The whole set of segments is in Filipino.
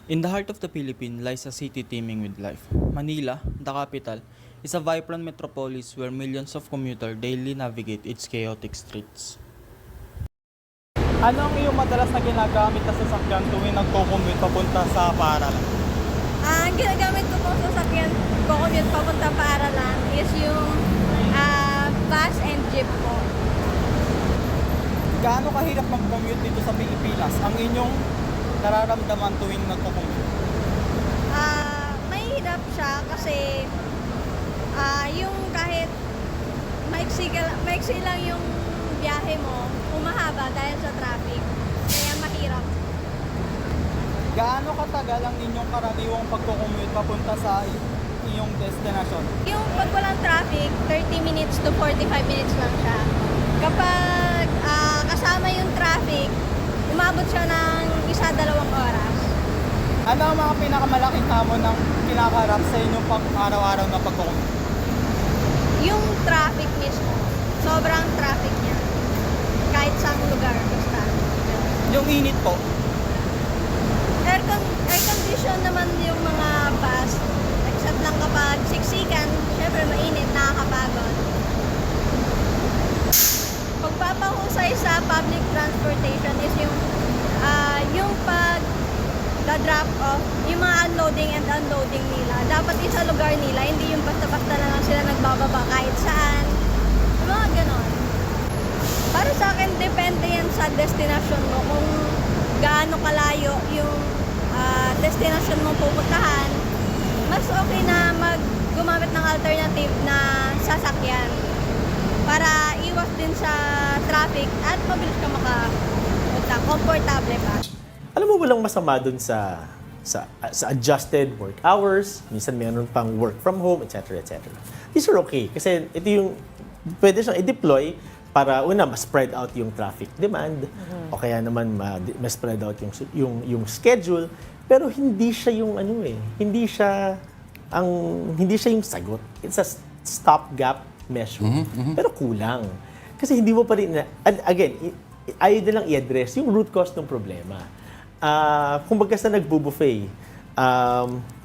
In the heart of the Philippines lies a city teeming with life. Manila, the capital, is a vibrant metropolis where millions of commuters daily navigate its chaotic streets. Ano ang iyong madalas na ginagamit na sasakyan tuwing nagko-commute papunta sa paaralan? Ang ginagamit ko pong sasakyan ko commute papunta paaralan is yung bus and jeep po. Gaano kahirap mag-commute dito sa Pilipinas? Ang inyong nararamdaman tuwing nagko-commute? Mahirap siya kasi yung kahit maiksi lang yung biyahe mo, umahaba dahil sa traffic. Kaya mahirap. Gaano katagal ang inyong karaniwang pagko-commute papunta sa inyong destinasyon? Yung pag walang traffic, 30 minutes to 45 minutes lang siya. Kapag kasama yung traffic, umabot siya ng 1-2 oras. Ano ang mga pinakamalaking hamon ng kinakaharap sa inyong pang-araw-araw na pagko-commute? Yung traffic mismo, sobrang traffic niya. Kahit saang lugar, basta. Yung init po, Air condition naman yung mga bus. Except lang kapag siksikan, syempre mainit, nakakapagod. Pagpapahusay sa public transportation is yung pag drop off, yung mga unloading and unloading nila. Dapat isa lugar nila, hindi yung basta-basta na lang sila nagbababa kahit saan. Yung mga ganon. Para sa akin, depende yan sa destination mo. Kung gaano kalayo yung destination mong pupuntahan, mas okay na gumamit ng alternative na sasakyan para iwas din sa traffic at mabilis ka makapunta. Komportable pa. Alam mo, walang masama dun sa adjusted work hours, minsan meron pang work from home, etc. etc. These are okay kasi ito yung pwede siyang i-deploy para una mas spread out yung traffic demand o kaya naman mas spread out yung schedule, pero hindi siya yung hindi siya yung sagot. It's a stopgap measure. Pero kulang. Kasi hindi mo pa rin and again, ayaw nilang i-address yung root cause ng problema. Kung baga sa nagbo-buffet,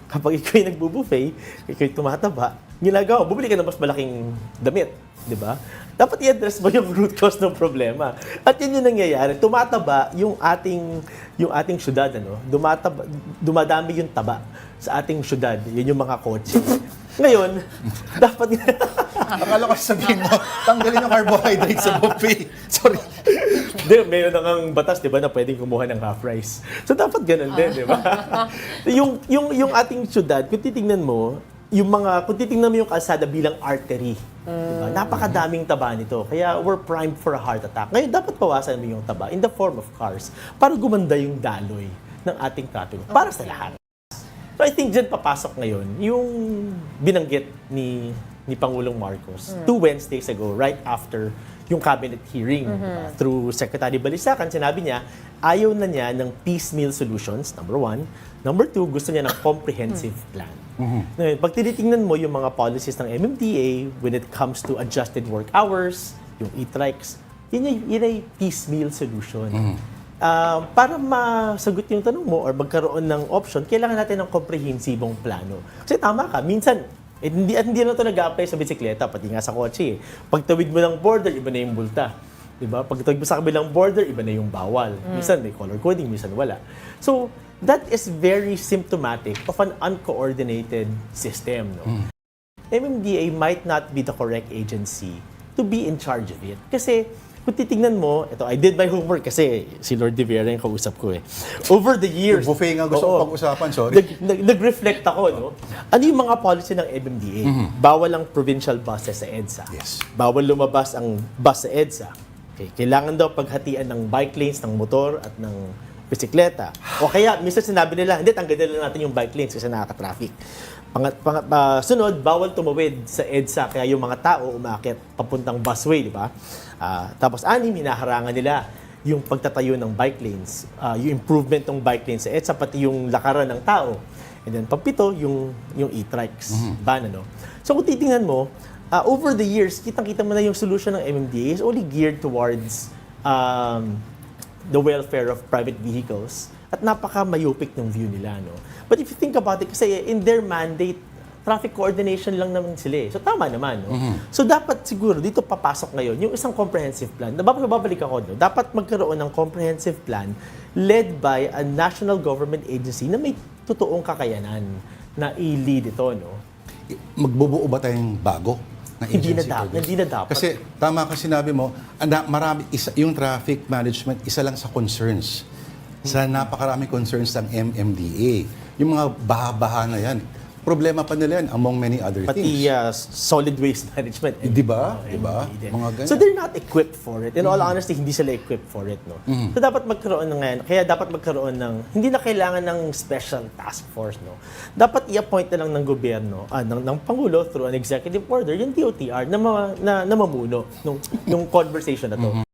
kapag ikaw yung nagbo-buffet, ikaw yung tumataba, ginagawa, bumili ka ng mas malaking damit, di ba? Dapat i-address mo yung root cause ng problema. At yun yung nangyayari, tumataba yung ating syudad, dumadami yung taba sa ating syudad, yun yung mga kotse. Ngayon, dapat Akala ko sabihin mo, tanggalin yung carbohydrates sa buffet. Sorry. Meron na ngang batas, di ba, na pwedeng kumuha ng half rice. So, dapat ganun din, di ba? yung ating syudad, kung titingnan mo yung kalsada bilang artery, diba? Napakadaming taba nito. Kaya we're primed for a heart attack. Ngayon, dapat bawasan mo yung taba in the form of cars para gumanda yung daloy ng ating traffic para sa lahat. So I think dyan papasok ngayon yung binanggit ni Pangulong Marcos 2 Wednesdays ago, right after yung cabinet hearing. Through Secretary Balisacan, sinabi niya, ayaw na niya ng piecemeal solutions, number 1. Number 2, gusto niya ng comprehensive plan. Ngayon, pag tinitingnan mo yung mga policies ng MMDA when it comes to adjusted work hours, yung e-trikes, yun ay piecemeal solution. Para masagot yung tanong mo or magkaroon ng option, kailangan natin ng komprehensibong plano. Kasi tama ka, minsan, hindi na ito nag-a-apply sa bisikleta, pati nga sa kotse. Pagtawid mo ng border, iba na yung multa. Diba? Pagtawid mo sa kabilang border, iba na yung bawal. Minsan may color coding, minsan wala. So, that is very symptomatic of an uncoordinated system. No? MMDA might not be the correct agency to be in charge of it. Kasi, kung titingnan mo, ito, I did my homework kasi si Lord De Vera yung kausap ko eh. Over the years... Yung buffet nga gusto oo, kong pag-usapan, sorry. Nag-reflect ako, no? Ano yung mga policy ng MMDA? Bawal ang provincial buses sa EDSA. Yes. Bawal lumabas ang bus sa EDSA. Okay. Kailangan daw paghatian ng bike lanes ng motor at ng bisikleta. O kaya, minsan sinabi nila, hindi, tanggalin lang natin yung bike lanes kasi nakaka-traffic. Sunod, bawal tumawid sa EDSA kaya yung mga tao umaakit papuntang busway, di ba? Tapos hinaharangan nila yung pagtatayo ng bike lanes, yung improvement ng bike lanes sa EDSA, pati yung lakaran ng tao. And then, pagpito, yung e-trikes ban, ano? So, kung titingnan mo, over the years, kitang-kita mo na yung solution ng MMDA is only geared towards the welfare of private vehicles At napaka-myopic ng view nila, no? But if you think about it, kasi in their mandate, traffic coordination lang naman sila eh. So tama naman, no? So dapat siguro dito papasok ngayon yung isang comprehensive plan. Babalik ako, no? Dapat magkaroon ng comprehensive plan led by a national government agency na may totoong kakayanan na i-lead ito, no? Magbubuo ba tayong bago na Hindi na agency dapat, for this? hindi na dapat. Kasi tama ka sinabi mo, yung traffic management, isa lang sa concerns. Sa napakarami concerns ng MMDA. Yung mga baha-baha na yan, problema pa nila yan among many other Pati things. solid waste management. Di ba? Di ba? Hindi din. Mga ganyan. So they're not equipped for it. In all honesty, hindi sila equipped for it, no? So dapat magkaroon ng ngayon, kaya dapat magkaroon ng, hindi na kailangan ng special task force, no? Dapat i-appoint na lang ng gobyerno, ng Pangulo through an executive order, yung DOTR na mamuno nung conversation na to.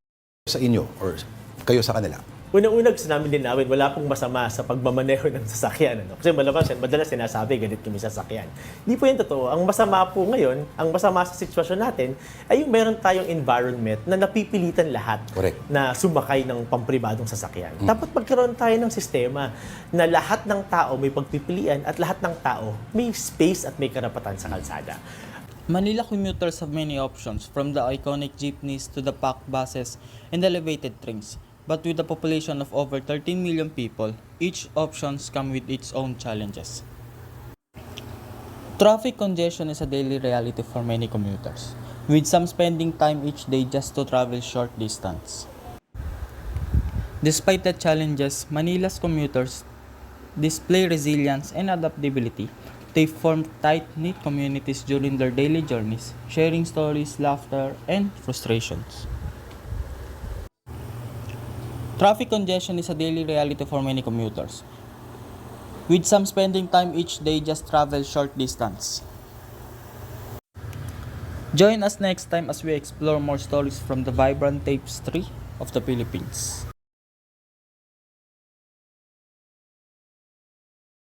Sa inyo or kayo sa kanila. Unang-una gusto namin linawin, wala pong masama sa pagmamaneho ng sasakyan. Ano? Kasi madalas sinasabi, ganit kami sasakyan. Hindi po yun totoo. Ang masama po ngayon, ang masama sa sitwasyon natin, ay yung meron tayong environment na napipilitan lahat Correct. na sumakay ng pampribadong sasakyan. Dapat magkaroon tayo ng sistema na lahat ng tao may pagpipilian at lahat ng tao may space at may karapatan sa kalsada. Manila commuters have many options, from the iconic jeepneys to the packed buses and elevated trains. But with a population of over 13 million people, each options come with its own challenges. Traffic congestion is a daily reality for many commuters, with some spending time each day just to travel short distance. Despite the challenges, Manila's commuters display resilience and adaptability. They form tight-knit communities during their daily journeys, sharing stories, laughter, and frustrations. Traffic congestion is a daily reality for many commuters, with some spending time each day just travel short distance. Join us next time as we explore more stories from the vibrant tapestry of the Philippines.